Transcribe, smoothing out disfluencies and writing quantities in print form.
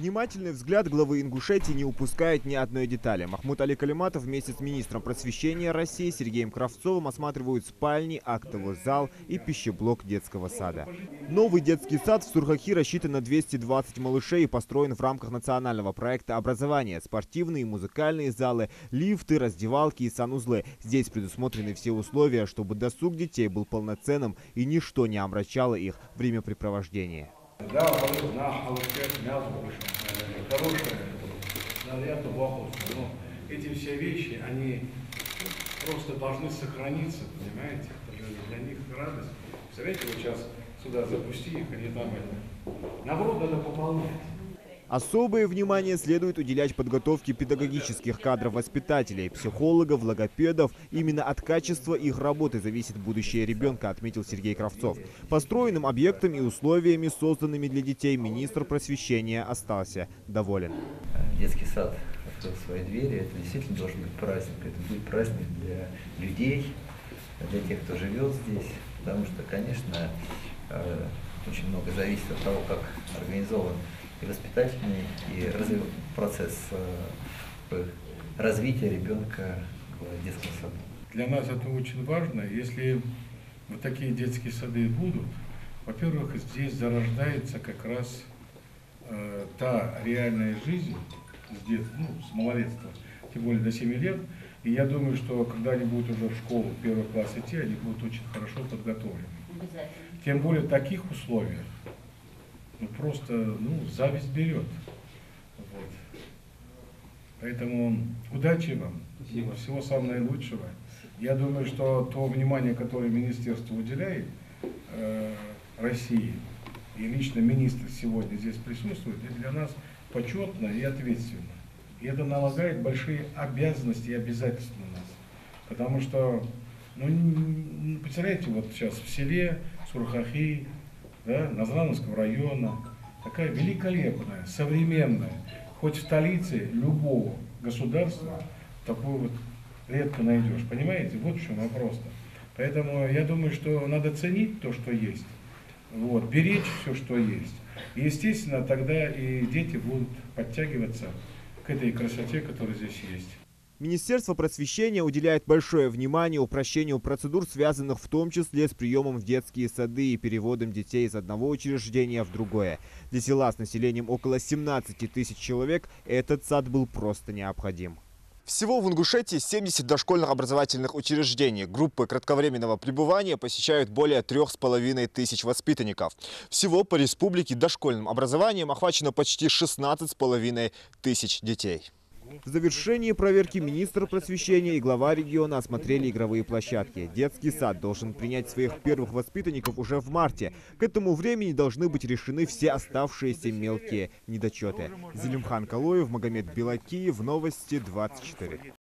Внимательный взгляд главы Ингушетии не упускает ни одной детали. Махмуд Али Калиматов вместе с министром просвещения России Сергеем Кравцовым осматривают спальни, актовый зал и пищеблок детского сада. Новый детский сад в Сурхахи рассчитан на 220 малышей и построен в рамках национального проекта образования. Спортивные и музыкальные залы, лифты, раздевалки и санузлы. Здесь предусмотрены все условия, чтобы досуг детей был полноценным и ничто не омрачало их времяпрепровождение. Да, на халушке мясо хорошее, наряд, упаковку. Но эти все вещи, они просто должны сохраниться, понимаете? Это же для них радость. Представляете, вот сейчас сюда запусти их, они там это. Наоборот, надо пополнять. Особое внимание следует уделять подготовке педагогических кадров-воспитателей, психологов, логопедов. Именно от качества их работы зависит будущее ребенка, отметил Сергей Кравцов. Построенным объектом и условиями, созданными для детей, министр просвещения остался доволен. Детский сад открыл свои двери. Это действительно должен быть праздник. Это будет праздник для людей, для тех, кто живет здесь. Потому что, конечно, очень много зависит от того, как организован и воспитательный, и процесс развития ребенка в детском саду. Для нас это очень важно. Если вот такие детские сады будут, во-первых, здесь зарождается как раз та реальная жизнь с малолетства, тем более до 7 лет. И я думаю, что когда они будут уже в школу, в первый класс идти, они будут очень хорошо подготовлены. Тем более в таких условиях. Просто зависть берет. Вот. Поэтому удачи вам, всего самого наилучшего. Я думаю, что то внимание, которое министерство уделяет России, и лично министр сегодня здесь присутствует, это для нас почетно и ответственно. И это налагает большие обязанности и обязательства на нас. Потому что, представляете, вот сейчас в селе Сурхахи, Назрановского района, такая великолепная, современная, хоть в столице любого государства, такую вот редко найдешь, понимаете? Вот в чем вопрос-то. Поэтому я думаю, что надо ценить то, что есть, беречь все, что есть. И, естественно, тогда и дети будут подтягиваться к этой красоте, которая здесь есть. Министерство просвещения уделяет большое внимание упрощению процедур, связанных в том числе с приемом в детские сады и переводом детей из одного учреждения в другое. Для села с населением около 17 тысяч человек этот сад был просто необходим. Всего в Ингушетии 70 дошкольных образовательных учреждений. Группы кратковременного пребывания посещают более 3500 воспитанников. Всего по республике дошкольным образованием охвачено почти 16 500 детей. В завершении проверки министр просвещения и глава региона осмотрели игровые площадки. Детский сад должен принять своих первых воспитанников уже в марте. К этому времени должны быть решены все оставшиеся мелкие недочеты. Зелимхан Калоев, Магомед Белакиев, Новости 24.